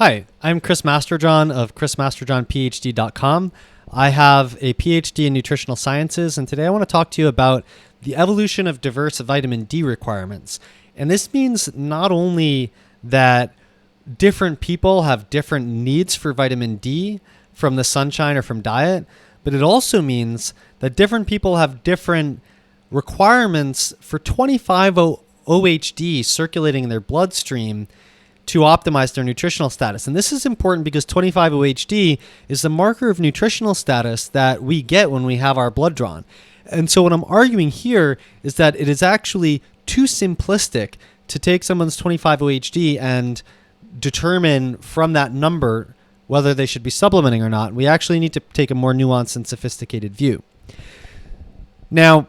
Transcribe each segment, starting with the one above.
Hi, I'm Chris Masterjohn of chrismasterjohnphd.com. I have a PhD in nutritional sciences, and today I want to talk to you about the evolution of diverse vitamin D requirements. And this means not only that different people have different needs for vitamin D from the sunshine or from diet, but it also means that different people have different requirements for 25-OHD circulating in their bloodstream to optimize their nutritional status. And this is important because 25-OHD is the marker of nutritional status that we get when we have our blood drawn. And so what I'm arguing here is that it is actually too simplistic to take someone's 25-OHD and determine from that number whether they should be supplementing or not. We actually need to take a more nuanced and sophisticated view. Now,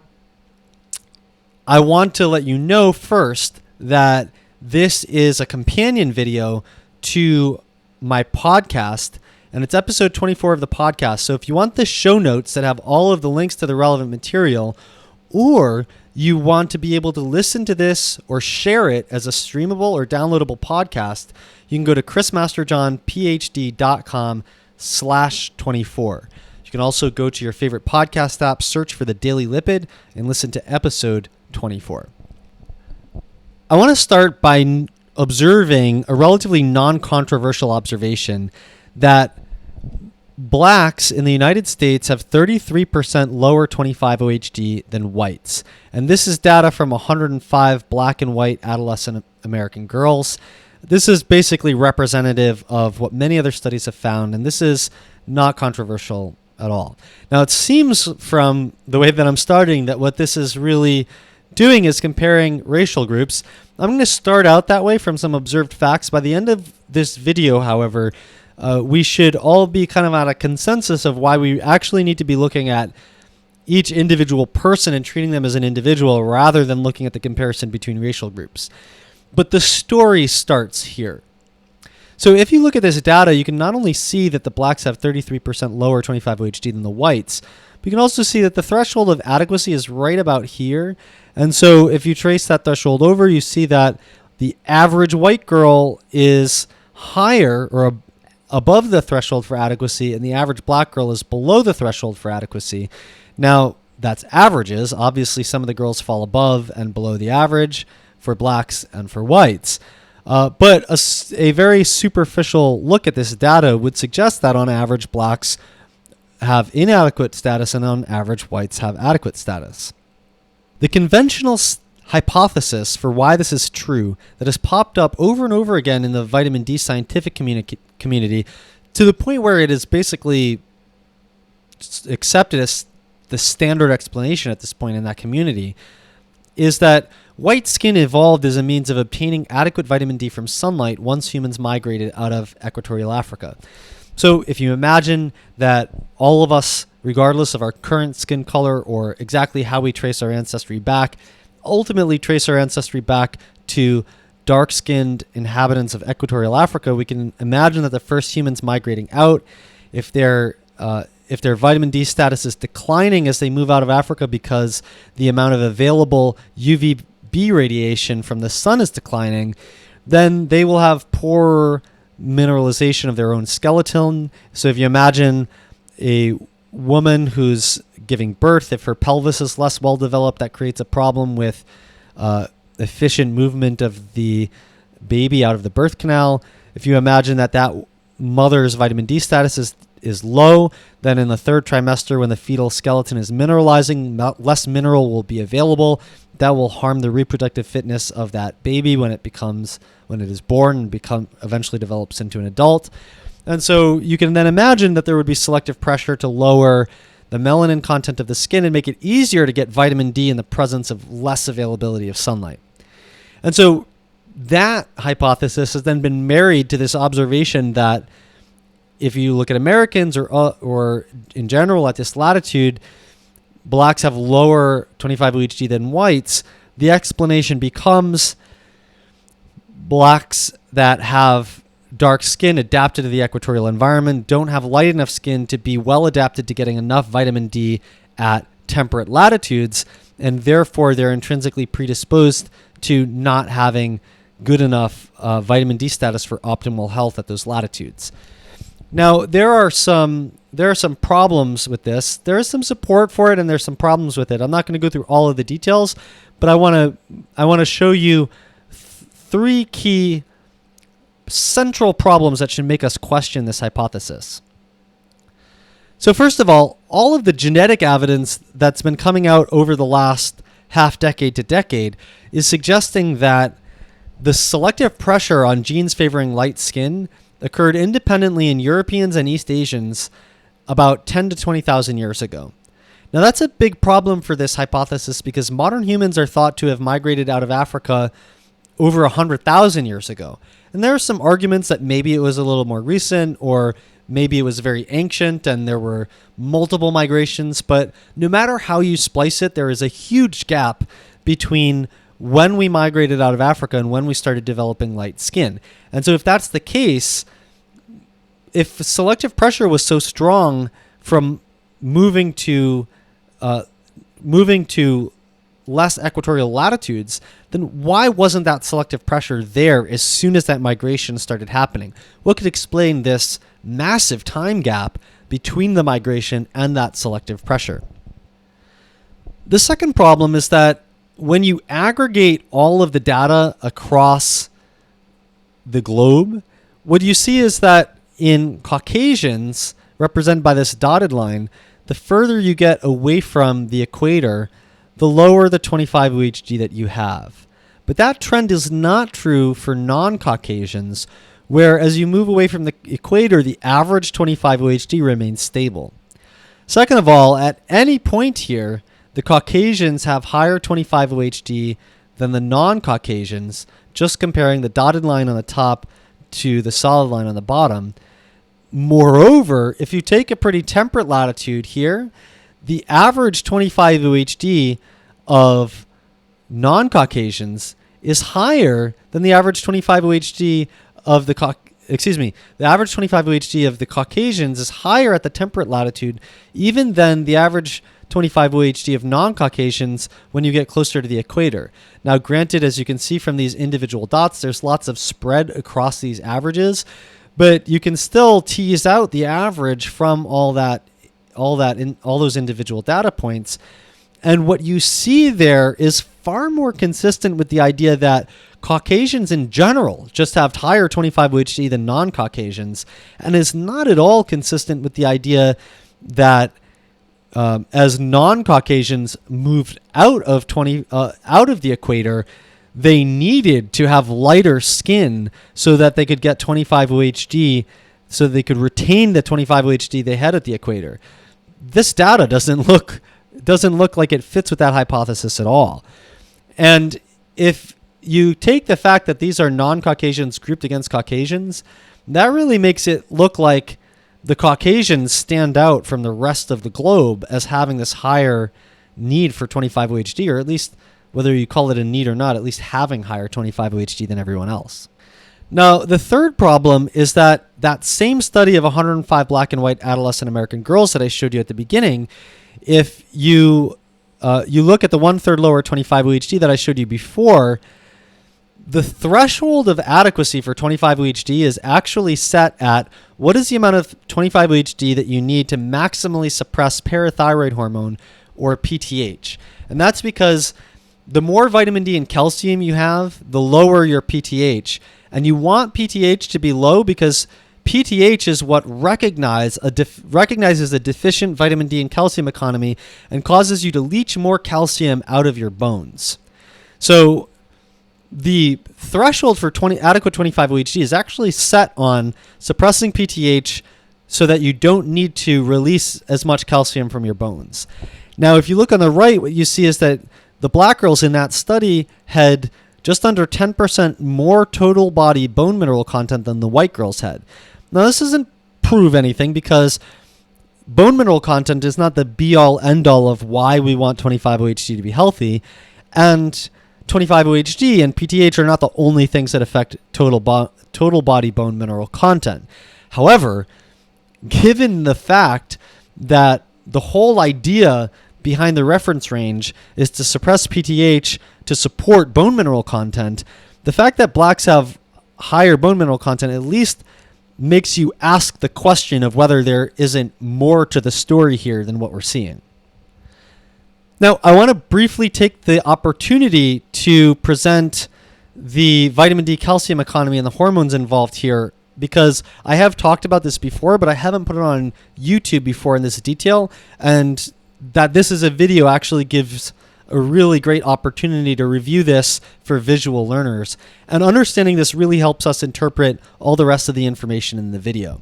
I want to let you know first that this is a companion video to my podcast, and it's episode 24 of the podcast. So if you want the show notes that have all of the links to the relevant material, or you want to be able to listen to this or share it as a streamable or downloadable podcast, you can go to chrismasterjohnphd.com/24. You can also go to your favorite podcast app, search for The Daily Lipid, and listen to episode 24. I want to start by observing a relatively non-controversial observation that blacks in the United States have 33% lower 25-OHD than whites. And this is data from 105 black and white adolescent American girls. This is basically representative of what many other studies have found, and this is not controversial at all. Now, it seems from the way that I'm starting that what this is really doing is comparing racial groups. I'm going to start out that way from some observed facts. By the end of this video, however, we should all be kind of at a consensus of why we actually need to be looking at each individual person and treating them as an individual rather than looking at the comparison between racial groups. But the story starts here. So if you look at this data, you can not only see that the blacks have 33% lower 25-OHD than the whites, but you can also see that the threshold of adequacy is right about here. And so if you trace that threshold over, you see that the average white girl is higher or above the threshold for adequacy, and the average black girl is below the threshold for adequacy. Now, that's averages. Obviously, some of the girls fall above and below the average for blacks and for whites. But a very superficial look at this data would suggest that on average, blacks have inadequate status and on average, whites have adequate status. The conventional hypothesis for why this is true that has popped up over and over again in the vitamin D scientific community to the point where it is basically accepted as the standard explanation at this point in that community is that white skin evolved as a means of obtaining adequate vitamin D from sunlight once humans migrated out of equatorial Africa. So if you imagine that all of us, regardless of our current skin color or exactly how we trace our ancestry back, ultimately trace our ancestry back to dark-skinned inhabitants of equatorial Africa, we can imagine that the first humans migrating out, if their vitamin D status is declining as they move out of Africa because the amount of available UVB radiation from the sun is declining, then they will have poor mineralization of their own skeleton. So if you imagine a woman who's giving birth, if her pelvis is less well developed, that creates a problem with efficient movement of the baby out of the birth canal. If you imagine that mother's vitamin D status is low, then in the third trimester when the fetal skeleton is mineralizing, less mineral will be available. That will harm the reproductive fitness of that baby when it is born and eventually develops into an adult. And so you can then imagine that there would be selective pressure to lower the melanin content of the skin and make it easier to get vitamin D in the presence of less availability of sunlight. And so that hypothesis has then been married to this observation that if you look at Americans or in general at this latitude, blacks have lower 25-OHD than whites. The explanation becomes blacks that have dark skin adapted to the equatorial environment don't have light enough skin to be well adapted to getting enough vitamin D at temperate latitudes, and therefore they're intrinsically predisposed to not having good enough vitamin D status for optimal health at those latitudes. Now, there are some problems with this. There is some support for it, and there's some problems with it. I'm not going to go through all of the details, but I want to show you three key central problems that should make us question this hypothesis. So first of all of the genetic evidence that's been coming out over the last half decade to decade is suggesting that the selective pressure on genes favoring light skin occurred independently in Europeans and East Asians about 10 to 20,000 years ago. Now that's a big problem for this hypothesis because modern humans are thought to have migrated out of Africa over 100,000 years ago. And there are some arguments that maybe it was a little more recent, or maybe it was very ancient and there were multiple migrations. But no matter how you splice it, there is a huge gap between when we migrated out of Africa and when we started developing light skin. And so if that's the case, if selective pressure was so strong from moving to less equatorial latitudes, then why wasn't that selective pressure there as soon as that migration started happening? What could explain this massive time gap between the migration and that selective pressure? The second problem is that when you aggregate all of the data across the globe, what you see is that in Caucasians, represented by this dotted line, the further you get away from the equator, the lower the 25-OHD that you have. But that trend is not true for non-Caucasians, where as you move away from the equator, the average 25-OHD remains stable. Second of all, at any point here, the Caucasians have higher 25-OHD than the non-Caucasians, just comparing the dotted line on the top to the solid line on the bottom. Moreover, if you take a pretty temperate latitude here, the average 25-OHD of non-Caucasians is higher than the average 25-OHD of the average 25-OHD of the Caucasians is higher at the temperate latitude even than the average 25-OHD of non-Caucasians when you get closer to the equator. Now, granted, as you can see from these individual dots, there's lots of spread across these averages, but you can still tease out the average from all those individual data points. And what you see there is far more consistent with the idea that Caucasians in general just have higher 25-OHD than non-Caucasians, and is not at all consistent with the idea that as non-Caucasians moved out of the equator, they needed to have lighter skin so that they could get 25-OHD, so they could retain the 25-OHD they had at the equator. This data doesn't look like it fits with that hypothesis at all. And if you take the fact that these are non-Caucasians grouped against Caucasians, that really makes it look like the Caucasians stand out from the rest of the globe as having this higher need for 25-OHD, or at least, whether you call it a need or not, at least having higher 25-OHD than everyone else. Now, the third problem is that same study of 105 black and white adolescent American girls that I showed you at the beginning, if you look at the 1/3 lower 25-OHD that I showed you before, the threshold of adequacy for 25-OHD is actually set at what is the amount of 25-OHD that you need to maximally suppress parathyroid hormone, or PTH. And that's because the more vitamin D and calcium you have, the lower your PTH. And you want PTH to be low because PTH is what recognizes a deficient vitamin D and calcium economy and causes you to leach more calcium out of your bones. So the threshold for adequate 25-OHD is actually set on suppressing PTH so that you don't need to release as much calcium from your bones. Now, if you look on the right, what you see is that the black girls in that study had just under 10% more total body bone mineral content than the white girls had. Now, this doesn't prove anything because bone mineral content is not the be-all, end-all of why we want 25-OHD to be healthy, and 25-OHD and PTH are not the only things that affect total body bone mineral content. However, given the fact that the whole idea behind the reference range is to suppress PTH to support bone mineral content, the fact that blacks have higher bone mineral content at least makes you ask the question of whether there isn't more to the story here than what we're seeing. Now, I want to briefly take the opportunity to present the vitamin D calcium economy and the hormones involved here, because I have talked about this before, but I haven't put it on YouTube before in this detail, and that this is a video actually gives a really great opportunity to review this for visual learners. And understanding this really helps us interpret all the rest of the information in the video.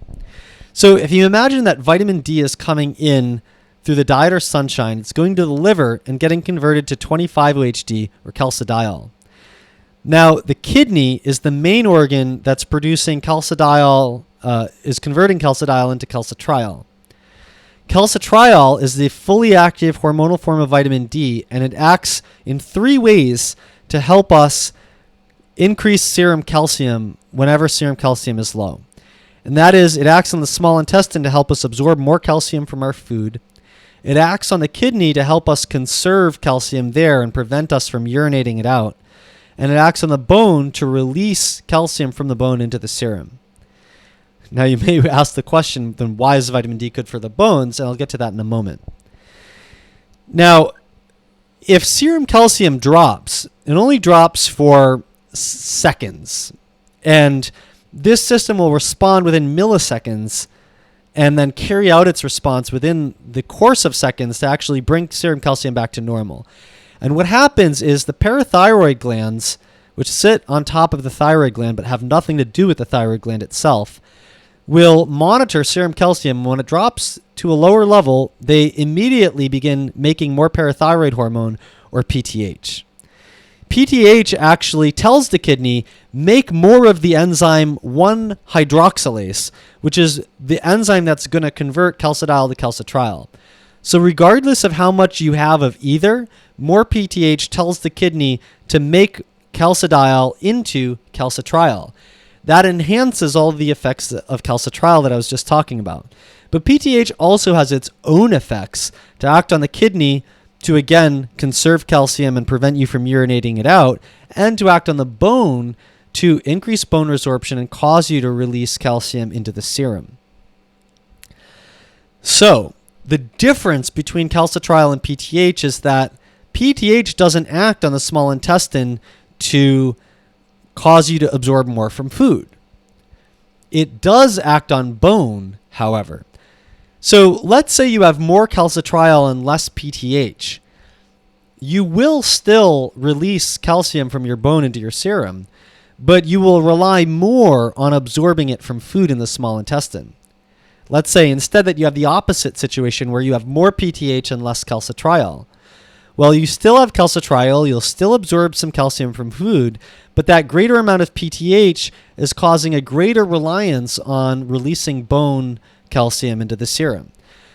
So if you imagine that vitamin D is coming in through the diet or sunshine, it's going to the liver and getting converted to 25-OHD or calcidiol. Now, the kidney is the main organ that's producing calcidiol, is converting calcidiol into calcitriol. Calcitriol is the fully active hormonal form of vitamin D, and it acts in 3 ways to help us increase serum calcium whenever serum calcium is low. And that is, it acts on the small intestine to help us absorb more calcium from our food. It acts on the kidney to help us conserve calcium there and prevent us from urinating it out. And it acts on the bone to release calcium from the bone into the serum. Now, you may ask the question, then why is vitamin D good for the bones? And I'll get to that in a moment. Now, if serum calcium drops, it only drops for seconds. And this system will respond within milliseconds and then carry out its response within the course of seconds to actually bring serum calcium back to normal. And what happens is the parathyroid glands, which sit on top of the thyroid gland but have nothing to do with the thyroid gland itself, will monitor serum calcium. When it drops to a lower level, they immediately begin making more parathyroid hormone, or PTH. PTH actually tells the kidney, make more of the enzyme 1-hydroxylase, which is the enzyme that's going to convert calcidiol to calcitriol. So regardless of how much you have of either, more PTH tells the kidney to make calcidiol into calcitriol. That enhances all the effects of calcitriol that I was just talking about. But PTH also has its own effects to act on the kidney to, again, conserve calcium and prevent you from urinating it out, and to act on the bone to increase bone resorption and cause you to release calcium into the serum. So, the difference between calcitriol and PTH is that PTH doesn't act on the small intestine to cause you to absorb more from food. It does act on bone, however. So let's say you have more calcitriol and less PTH. You will still release calcium from your bone into your serum, but you will rely more on absorbing it from food in the small intestine. Let's say instead that you have the opposite situation where you have more PTH and less calcitriol. Well, you still have calcitriol, you'll still absorb some calcium from food, but that greater amount of PTH is causing a greater reliance on releasing bone calcium into the serum.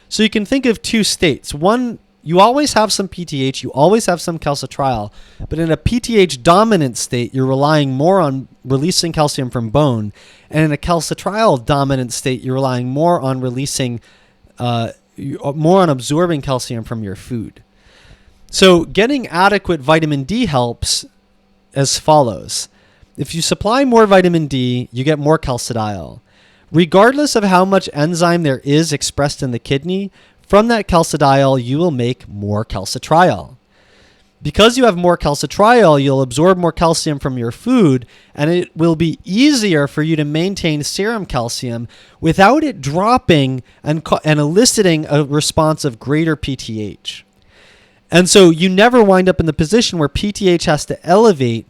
So you can think of 2 states. One, you always have some PTH, you always have some calcitriol, but in a PTH dominant state, you're relying more on releasing calcium from bone, and in a calcitriol dominant state, you're relying more on releasing, more on absorbing calcium from your food. So getting adequate vitamin D helps as follows. If you supply more vitamin D, you get more calcidiol. Regardless of how much enzyme there is expressed in the kidney, from that calcidiol, you will make more calcitriol. Because you have more calcitriol, you'll absorb more calcium from your food, and it will be easier for you to maintain serum calcium without it dropping and eliciting a response of greater PTH. And so you never wind up in the position where PTH has to elevate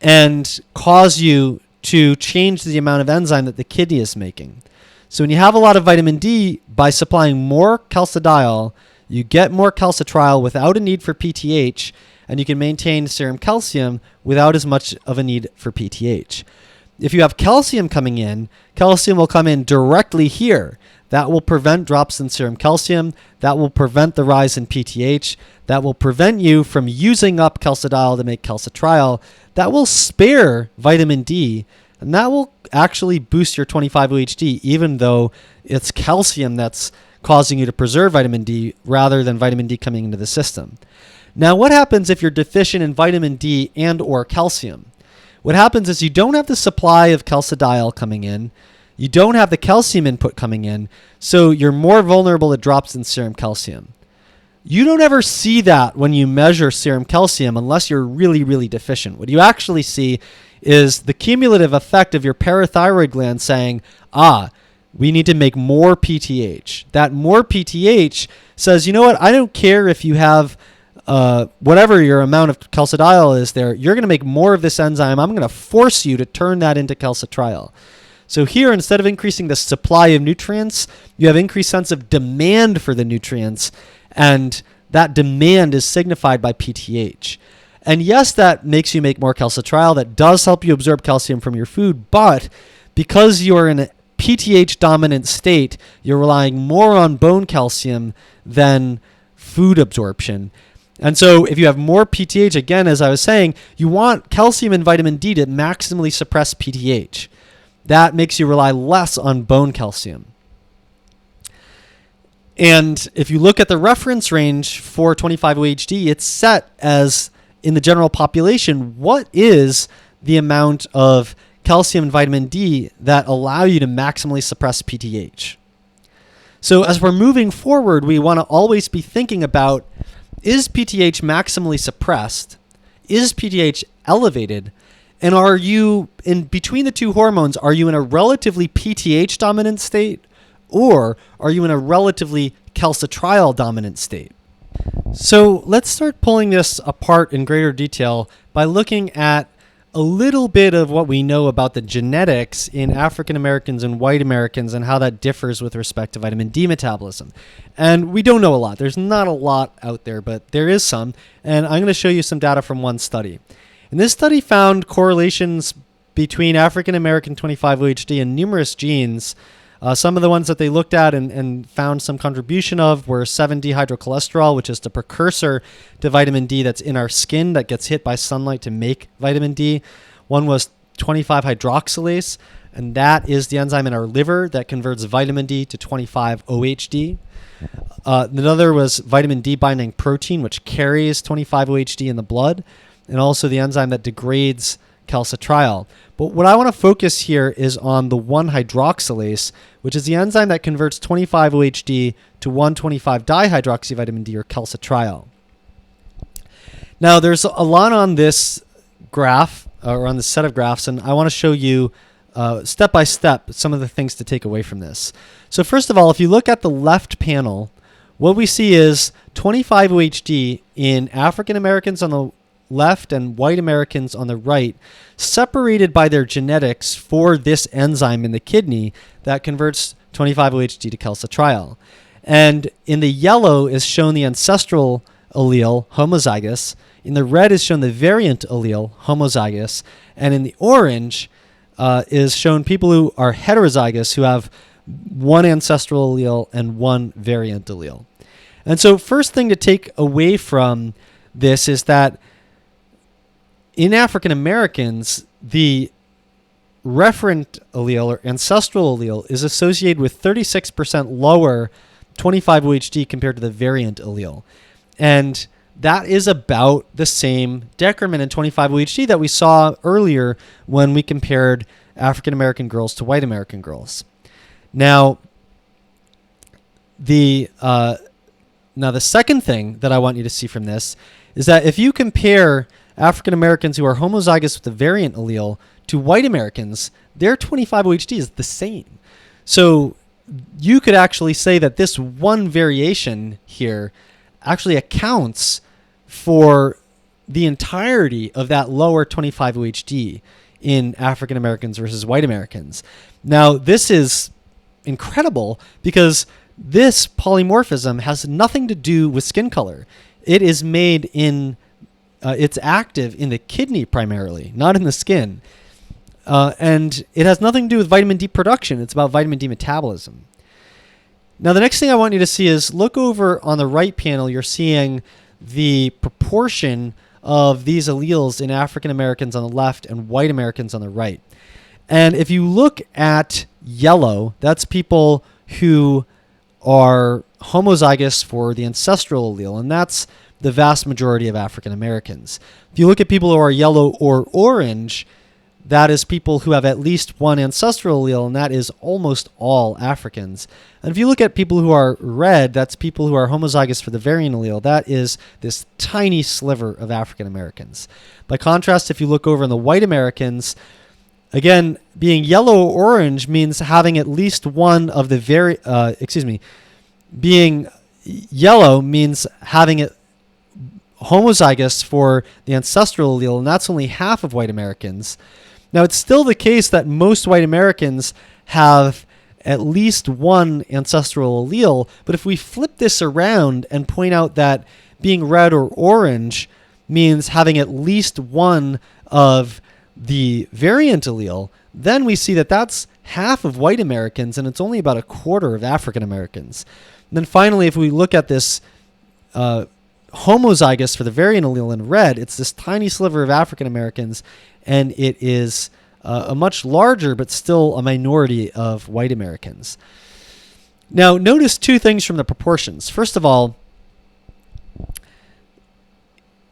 and cause you to change the amount of enzyme that the kidney is making. So when you have a lot of vitamin D, by supplying more calcidiol, you get more calcitriol without a need for PTH, and you can maintain serum calcium without as much of a need for PTH. If you have calcium coming in, calcium will come in directly here. That will prevent drops in serum calcium. That will prevent the rise in PTH. That will prevent you from using up calcidiol to make calcitriol. That will spare vitamin D, and that will actually boost your 25-OHD, even though it's calcium that's causing you to preserve vitamin D rather than vitamin D coming into the system. Now, what happens if you're deficient in vitamin D and or calcium? what happens is you don't have the supply of calcidiol coming in. You don't have the calcium input coming in, so you're more vulnerable to drops in serum calcium. You don't ever see that when you measure serum calcium unless you're really, really deficient. What you actually see is the cumulative effect of your parathyroid gland saying, we need to make more PTH. That more PTH says, you know what, I don't care if you have whatever your amount of calcidiol is there, you're going to make more of this enzyme. I'm going to force you to turn that into calcitriol. So here, instead of increasing the supply of nutrients, you have increased sense of demand for the nutrients, and that demand is signified by PTH. And yes, that makes you make more calcitriol. That does help you absorb calcium from your food, but because you're in a PTH dominant state, you're relying more on bone calcium than food absorption. And so if you have more PTH, again, as I was saying, you want calcium and vitamin D to maximally suppress PTH. That makes you rely less on bone calcium. And if you look at the reference range for 25-OHD, it's set as, in the general population, what is the amount of calcium and vitamin D that allow you to maximally suppress PTH? So as we're moving forward, we want to always be thinking about, is PTH maximally suppressed? Is PTH elevated? And are you, in between the two hormones, are you in a relatively PTH dominant state, or are you in a relatively calcitriol dominant state? So let's start pulling this apart in greater detail by looking at a little bit of what we know about the genetics in African Americans and white Americans and how that differs with respect to vitamin D metabolism. And we don't know a lot. There's not a lot out there, but there is some. And I'm going to show you some data from one study. And this study found correlations between African American 25-OHD and numerous genes. Some of the ones that they looked at and found some contribution of were 7-dehydrocholesterol, which is the precursor to vitamin D that's in our skin that gets hit by sunlight to make vitamin D. One was 25-hydroxylase, and that is the enzyme in our liver that converts vitamin D to 25-OHD. Another was vitamin D binding protein, which carries 25-OHD in the blood, and also the enzyme that degrades calcitriol. But what I want to focus here is on the 1-hydroxylase, which is the enzyme that converts 25-OHD to 1,25-dihydroxyvitamin D, or calcitriol. Now, there's a lot on this graph, or on this set of graphs, and I want to show you step by step some of the things to take away from this. So first of all, if you look at the left panel, what we see is 25-OHD in African Americans on the left and white Americans on the right, separated by their genetics for this enzyme in the kidney that converts 25-OHD to calcitriol. And in the yellow is shown the ancestral allele, homozygous. In the red is shown the variant allele, homozygous. And in the orange is shown people who are heterozygous, who have one ancestral allele and one variant allele. And so first thing to take away from this is that in African Americans, the referent allele or ancestral allele is associated with 36% lower 25-OHD compared to the variant allele. And that is about the same decrement in 25-OHD that we saw earlier when we compared African American girls to white American girls. Now, the second thing that I want you to see from this is that if you compare African Americans who are homozygous with the variant allele to white Americans, their 25-OHD is the same. So you could actually say that this one variation here actually accounts for the entirety of that lower 25-OHD in African Americans versus white Americans. Now, this is incredible because this polymorphism has nothing to do with skin color. It is made in it's active in the kidney primarily, not in the skin. And it has nothing to do with vitamin D production. It's about vitamin D metabolism. Now, the next thing I want you to see is look over on the right panel. You're seeing the proportion of these alleles in African Americans on the left and white Americans on the right. And if you look at yellow, that's people who are homozygous for the ancestral allele, and that's the vast majority of African Americans. If you look at people who are yellow or orange, that is people who have at least one ancestral allele, and that is almost all Africans. And if you look at people who are red, that's people who are homozygous for the variant allele. That is this tiny sliver of African Americans. By contrast, if you look over in the white Americans, again, being yellow or orange means having at least one of the being yellow means having it homozygous for the ancestral allele, and that's only half of white Americans. Now, it's still the case that most white Americans have at least one ancestral allele, but if we flip this around and point out that being red or orange means having at least one of the variant allele, then we see that that's half of white Americans, and it's only about a quarter of African Americans. And then finally, if we look at this homozygous for the variant allele in red, it's this tiny sliver of African Americans, and it is a much larger but still a minority of white Americans. Now, notice two things from the proportions. First of all,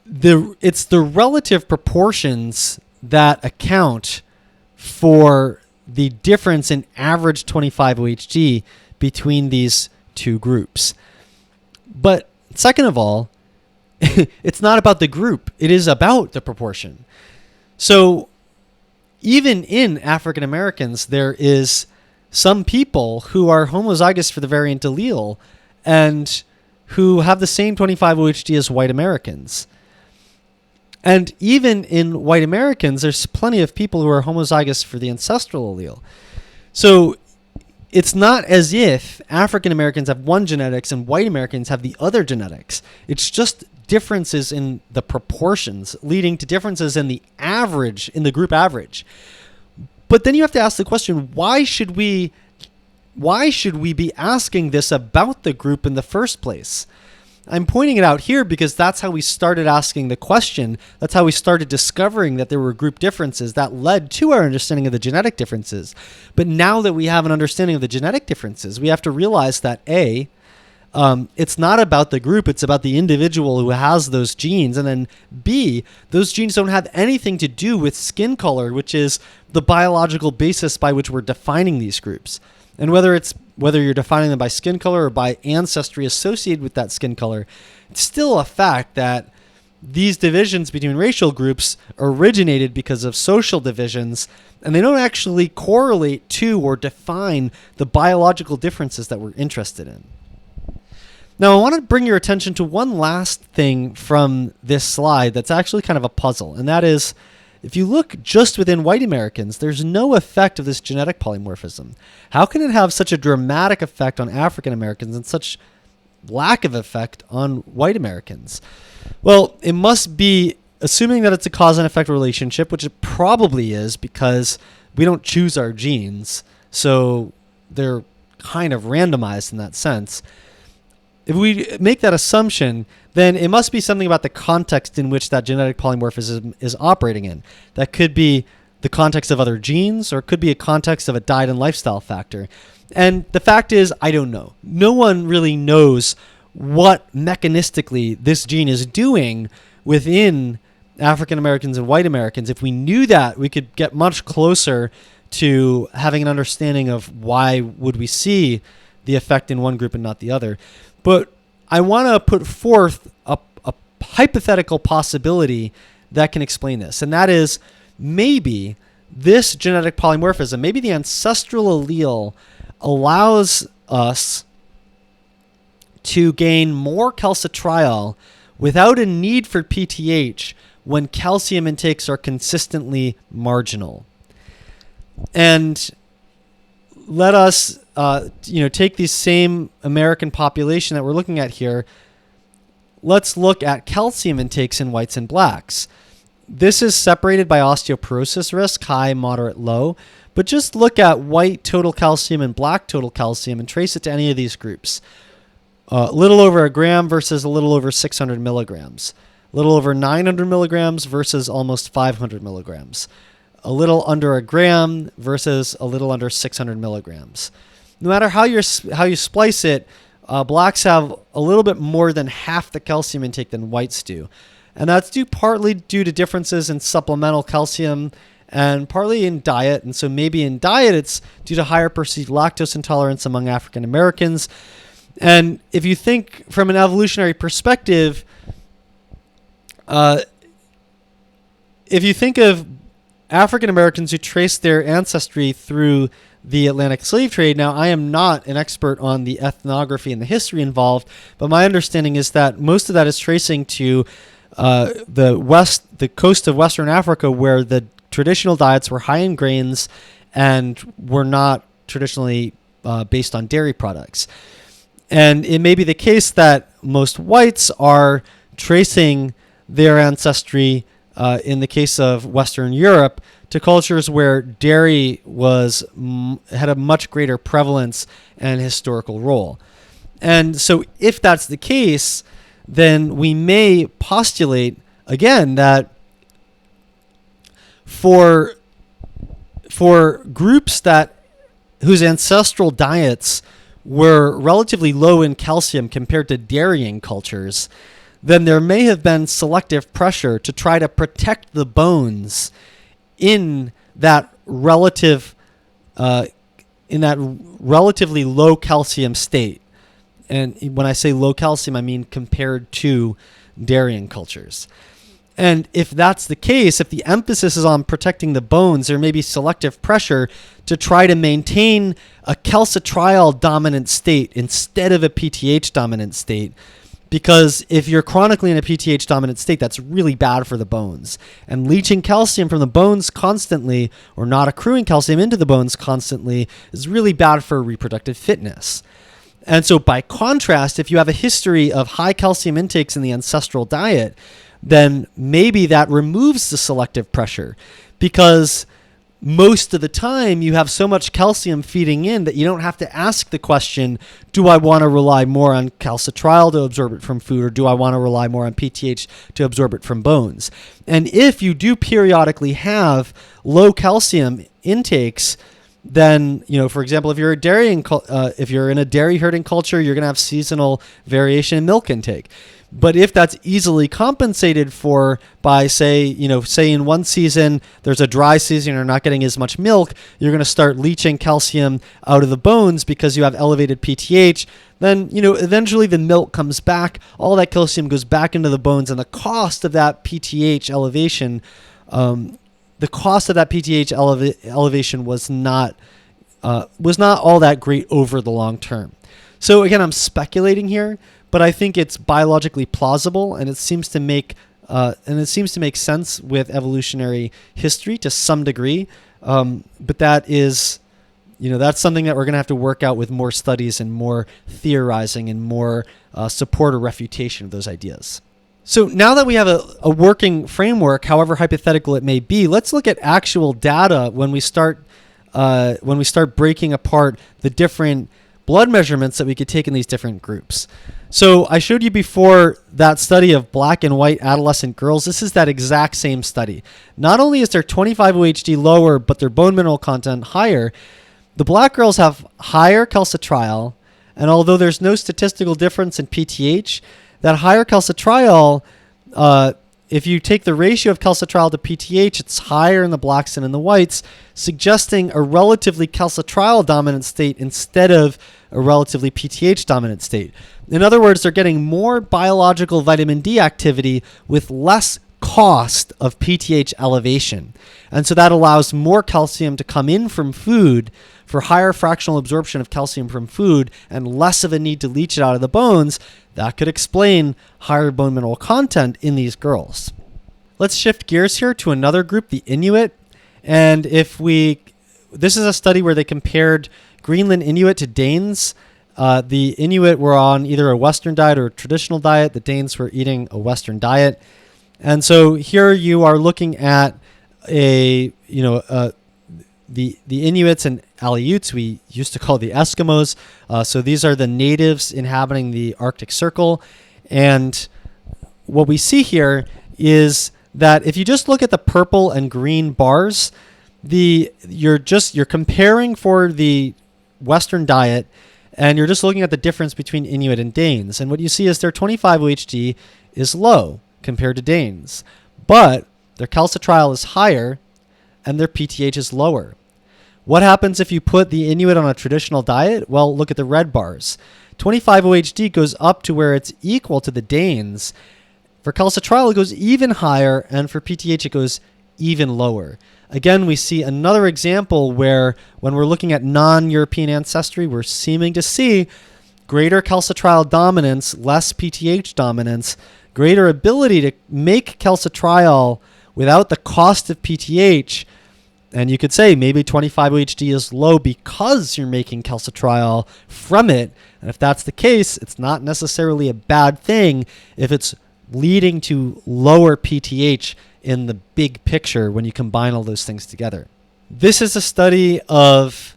it's the relative proportions that account for the difference in average 25-OHD between these two groups. But second of all, it's not about the group. It is about the proportion. So even in African Americans, there is some people who are homozygous for the variant allele and who have the same 25-OHD as white Americans. And even in white Americans, there's plenty of people who are homozygous for the ancestral allele. So it's not as if African Americans have one genetics and white Americans have the other genetics. It's just differences in the proportions leading to differences in the average, in the group average. But then you have to ask the question, why should we be asking this about the group in the first place? I'm pointing it out here because that's how we started asking the question. That's how we started discovering that there were group differences that led to our understanding of the genetic differences. But now that we have an understanding of the genetic differences, we have to realize that it's not about the group, it's about the individual who has those genes. And then B, those genes don't have anything to do with skin color, which is the biological basis by which we're defining these groups. And whether you're defining them by skin color or by ancestry associated with that skin color, it's still a fact that these divisions between racial groups originated because of social divisions, and they don't actually correlate to or define the biological differences that we're interested in. Now, I want to bring your attention to one last thing from this slide that's actually kind of a puzzle, and that is, if you look just within white Americans, there's no effect of this genetic polymorphism. How can it have such a dramatic effect on African Americans and such lack of effect on white Americans? Well, it must be, assuming that it's a cause and effect relationship, which it probably is because we don't choose our genes, so they're kind of randomized in that sense. If we make that assumption, then it must be something about the context in which that genetic polymorphism is operating in. That could be the context of other genes, or it could be a context of a diet and lifestyle factor. And the fact is, I don't know. No one really knows what mechanistically this gene is doing within African Americans and white Americans. If we knew that, we could get much closer to having an understanding of why would we see the effect in one group and not the other. But I want to put forth a hypothetical possibility that can explain this. And that is, maybe this genetic polymorphism, maybe the ancestral allele allows us to gain more calcitriol without a need for PTH when calcium intakes are consistently marginal. And let us take the same American population that we're looking at here. Let's look at calcium intakes in whites and blacks. This is separated by osteoporosis risk, high, moderate, low. But just look at white total calcium and black total calcium and trace it to any of these groups. A little over a gram versus a little over 600 milligrams. A little over 900 milligrams versus almost 500 milligrams. A little under a gram versus a little under 600 milligrams. No matter how you splice it, blacks have a little bit more than half the calcium intake than whites do. And that's partly due to differences in supplemental calcium and partly in diet. And so maybe in diet, it's due to higher perceived lactose intolerance among African Americans. And if you think from an evolutionary perspective, if you think of African Americans who trace their ancestry through the Atlantic slave trade, now I am not an expert on the ethnography and the history involved, but my understanding is that most of that is tracing to the coast of Western Africa, where the traditional diets were high in grains and were not traditionally based on dairy products. And it may be the case that most whites are tracing their ancestry, in the case of Western Europe, to cultures where dairy had a much greater prevalence and historical role. And so if that's the case, then we may postulate, again, that for groups whose ancestral diets were relatively low in calcium compared to dairying cultures, then there may have been selective pressure to try to protect the bones in that relatively low calcium state. And when I say low calcium, I mean compared to dairying cultures. And if that's the case, if the emphasis is on protecting the bones, there may be selective pressure to try to maintain a calcitriol dominant state instead of a PTH dominant state. Because if you're chronically in a PTH dominant state, that's really bad for the bones. And leaching calcium from the bones constantly, or not accruing calcium into the bones constantly, is really bad for reproductive fitness. And so by contrast, if you have a history of high calcium intakes in the ancestral diet, then maybe that removes the selective pressure, because most of the time you have so much calcium feeding in that you don't have to ask the question, do I want to rely more on calcitriol to absorb it from food, or do I want to rely more on PTH to absorb it from bones? And if you do periodically have low calcium intakes, then, for example, if you're in a dairy herding culture, you're going to have seasonal variation in milk intake. But if that's easily compensated for by, say in one season, there's a dry season, you're not getting as much milk, you're going to start leaching calcium out of the bones because you have elevated PTH, then, eventually the milk comes back, all that calcium goes back into the bones, and the cost of that PTH elevation, elevation was not all that great over the long term. So again, I'm speculating here, but I think it's biologically plausible, and it seems to make sense with evolutionary history to some degree. But that is, that's something that we're going to have to work out with more studies and more theorizing and more support or refutation of those ideas. So now that we have a working framework, however hypothetical it may be, let's look at actual data when we start breaking apart the different blood measurements that we could take in these different groups. So I showed you before that study of black and white adolescent girls. This is that exact same study. Not only is their 25-OHD lower, but their bone mineral content higher. The black girls have higher calcitriol, and although there's no statistical difference in PTH, that higher calcitriol, if you take the ratio of calcitriol to PTH, it's higher in the blacks than in the whites, suggesting a relatively calcitriol dominant state instead of a relatively PTH dominant state. In other words, they're getting more biological vitamin D activity with less cost of PTH elevation. And so that allows more calcium to come in from food for higher fractional absorption of calcium from food and less of a need to leach it out of the bones. That could explain higher bone mineral content in these girls. Let's shift gears here to another group, the Inuit. And this is a study where they compared Greenland Inuit to Danes. The Inuit were on either a Western diet or a traditional diet. The Danes were eating a Western diet. And so here you are looking at the Inuits and Aleutians, we used to call the Eskimos. So these are the natives inhabiting the Arctic Circle. And what we see here is that if you just look at the purple and green bars, you're comparing for the Western diet, and you're just looking at the difference between Inuit and Danes. And what you see is their 25-OHD is low compared to Danes, but their calcitriol is higher, and their PTH is lower. What happens if you put the Inuit on a traditional diet? Well, look at the red bars. 25-OHD goes up to where it's equal to the Danes. For calcitriol, it goes even higher, and for PTH, it goes even lower. Again, we see another example where when we're looking at non-European ancestry, we're seeming to see greater calcitriol dominance, less PTH dominance, greater ability to make calcitriol without the cost of PTH. And you could say maybe 25-OHD is low because you're making calcitriol from it. And if that's the case, it's not necessarily a bad thing if it's leading to lower PTH in the big picture when you combine all those things together. This is a study of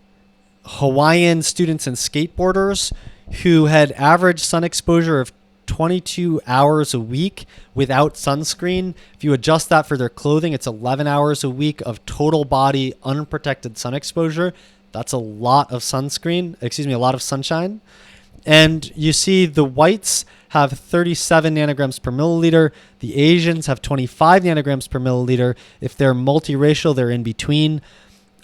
Hawaiian students and skateboarders who had average sun exposure of 22 hours a week without sunscreen. If you adjust that for their clothing, it's 11 hours a week of total body unprotected sun exposure. That's a lot of a lot of sunshine. And you see the whites have 37 nanograms per milliliter. The Asians have 25 nanograms per milliliter. If they're multiracial, they're in between.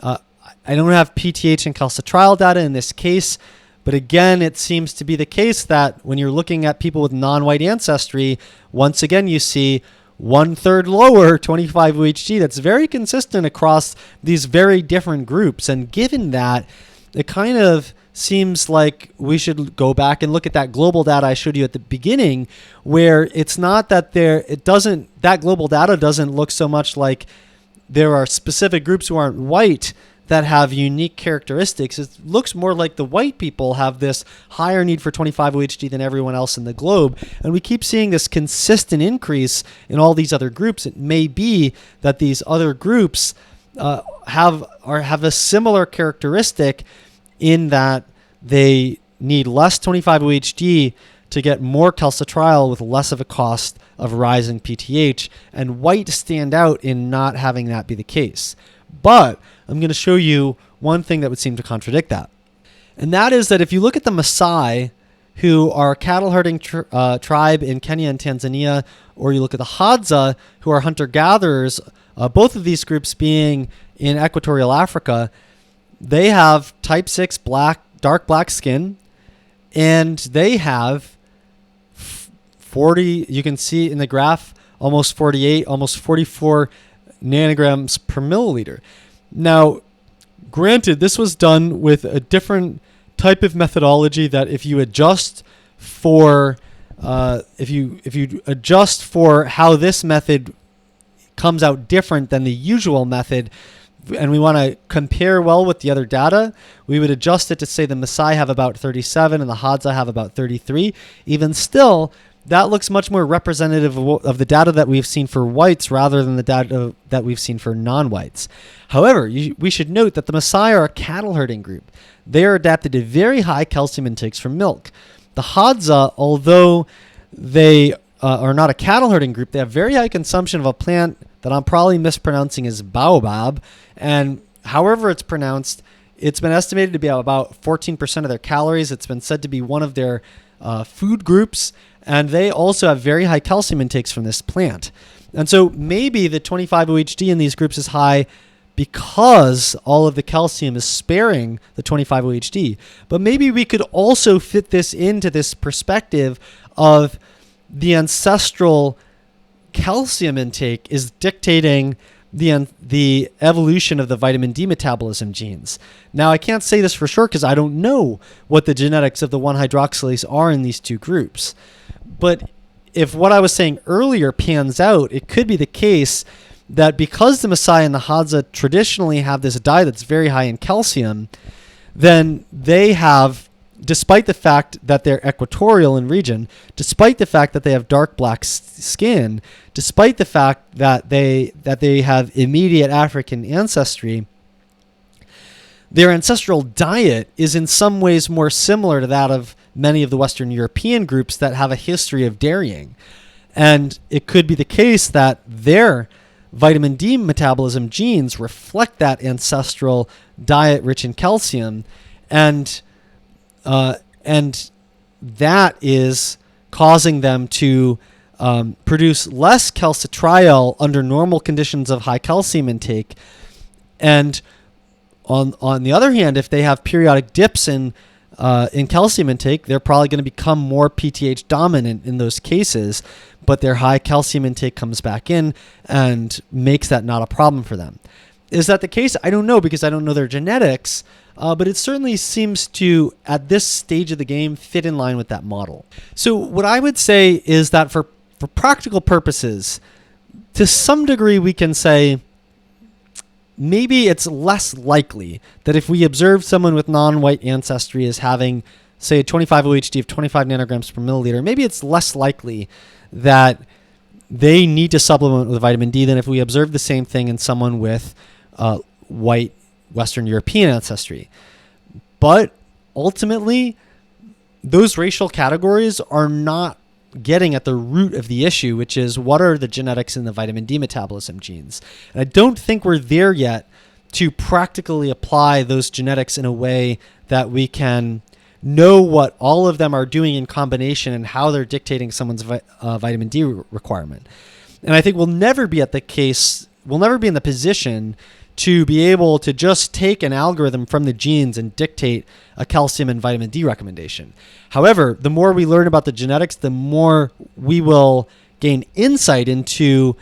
I don't have PTH and calcitriol data in this case, but again, it seems to be the case that when you're looking at people with non-white ancestry, once again, you see 1/3 lower 25-OHD. That's very consistent across these very different groups. And given that, it kind of seems like we should go back and look at that global data I showed you at the beginning, where it's not that that global data doesn't look so much like there are specific groups who aren't white that have unique characteristics. It looks more like the white people have this higher need for 25-OHD than everyone else in the globe. And we keep seeing this consistent increase in all these other groups. It may be that these other groups have a similar characteristic in that they need less 25-OHD to get more calcitriol with less of a cost of rising PTH, and white stand out in not having that be the case. But I'm going to show you one thing that would seem to contradict that. And that is that if you look at the Maasai, who are a cattle herding tribe in Kenya and Tanzania, or you look at the Hadza, who are hunter-gatherers, both of these groups being in equatorial Africa, they have type 6 dark black skin, and they have 40, you can see in the graph, almost 48, almost 44 nanograms per milliliter. Now, granted, this was done with a different type of methodology that if you adjust for if you adjust for how this method comes out different than the usual method, and we want to compare well with the other data, we would adjust it to say the Maasai have about 37 and the Hadza have about 33. Even still, that looks much more representative of the data that we've seen for whites rather than the data that we've seen for non-whites. However, we should note that the Maasai are a cattle herding group. They are adapted to very high calcium intakes from milk. The Hadza, although they are not a cattle herding group, they have very high consumption of a plant that I'm probably mispronouncing as baobab. And however it's pronounced, it's been estimated to be about 14% of their calories. It's been said to be one of their food groups. And they also have very high calcium intakes from this plant. And so maybe the 25-OHD in these groups is high because all of the calcium is sparing the 25-OHD. But maybe we could also fit this into this perspective of the ancestral calcium intake is dictating the evolution of the vitamin D metabolism genes. Now, I can't say this for sure because I don't know what the genetics of the 1-hydroxylase are in these two groups. But if what I was saying earlier pans out, it could be the case that because the Maasai and the Hadza traditionally have this diet that's very high in calcium, then they have, despite the fact that they're equatorial in region, despite the fact that they have dark black skin, despite the fact that they have immediate African ancestry, their ancestral diet is in some ways more similar to that of many of the Western European groups that have a history of dairying. And it could be the case that their vitamin D metabolism genes reflect that ancestral diet rich in calcium, and that is causing them to produce less calcitriol under normal conditions of high calcium intake, And on the other hand, if they have periodic dips in calcium intake, they're probably going to become more PTH dominant in those cases, but their high calcium intake comes back in and makes that not a problem for them. Is that the case? I don't know, because I don't know their genetics, but it certainly seems to, at this stage of the game, fit in line with that model. So what I would say is that for practical purposes, to some degree, we can say maybe it's less likely that if we observe someone with non-white ancestry as having, say, a 25 OHD of 25 nanograms per milliliter, maybe it's less likely that they need to supplement with vitamin D than if we observe the same thing in someone with white Western European ancestry. But ultimately, those racial categories are not getting at the root of the issue, which is what are the genetics in the vitamin D metabolism genes. And I don't think we're there yet to practically apply those genetics in a way that we can know what all of them are doing in combination and how they're dictating someone's vitamin D requirement. And I think we'll never be in the position to be able to just take an algorithm from the genes and dictate a calcium and vitamin D recommendation. However, the more we learn about the genetics, the more we will gain insight into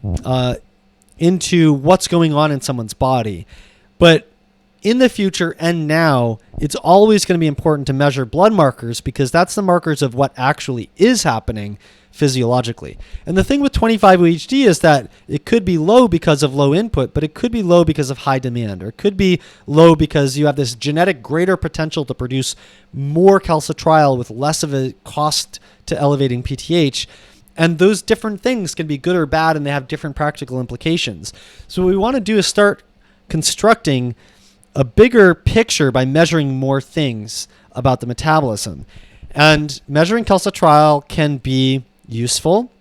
what's going on in someone's body. But in the future and now, it's always going to be important to measure blood markers, because that's the markers of what actually is happening physiologically. And the thing with 25 OHD is that it could be low because of low input, but it could be low because of high demand, or it could be low because you have this genetic greater potential to produce more calcitriol with less of a cost to elevating PTH. And those different things can be good or bad, and they have different practical implications. So what we want to do is start constructing a bigger picture by measuring more things about the metabolism. And measuring calcitriol can be useful,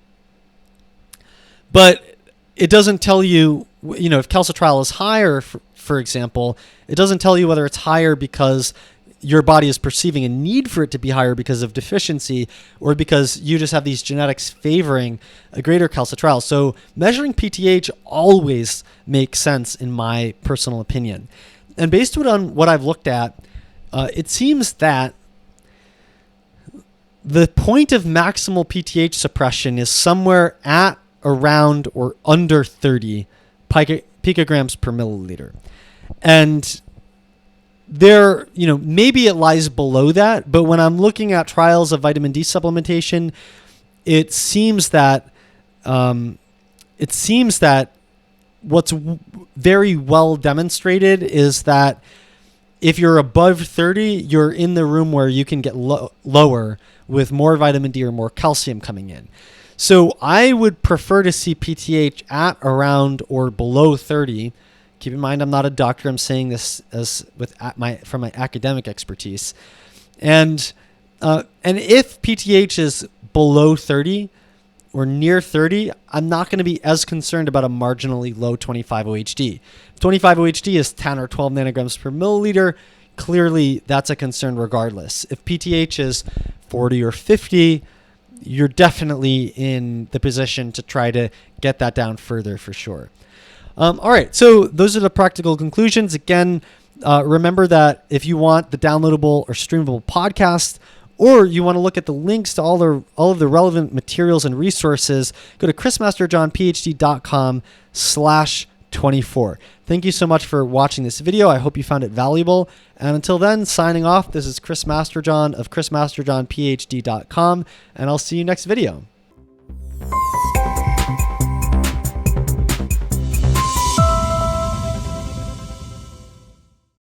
but it doesn't tell you, if calcitriol is higher, for example, it doesn't tell you whether it's higher because your body is perceiving a need for it to be higher because of deficiency, or because you just have these genetics favoring a greater calcitriol. So measuring PTH always makes sense, in my personal opinion. And based on what I've looked at, it seems that the point of maximal PTH suppression is somewhere at, around, or under 30 picograms per milliliter. And there, maybe it lies below that, but when I'm looking at trials of vitamin D supplementation, it seems that what's very well demonstrated is that if you're above 30, you're in the room where you can get lower with more vitamin D or more calcium coming in. So I would prefer to see PTH at, around, or below 30. Keep in mind, I'm not a doctor. I'm saying this from my academic expertise. And if PTH is below 30 or near 30, I'm not going to be as concerned about a marginally low 25 OHD. If 25 OHD is 10 or 12 nanograms per milliliter, clearly that's a concern regardless. If PTH is 40 or 50, you're definitely in the position to try to get that down further for sure. All right, so those are the practical conclusions. Again, remember that if you want the downloadable or streamable podcast, or you want to look at the links to all of the relevant materials and resources, go to chrismasterjohnphd.com/24. Thank you so much for watching this video. I hope you found it valuable. And until then, signing off, this is Chris Masterjohn of chrismasterjohnphd.com, and I'll see you next video.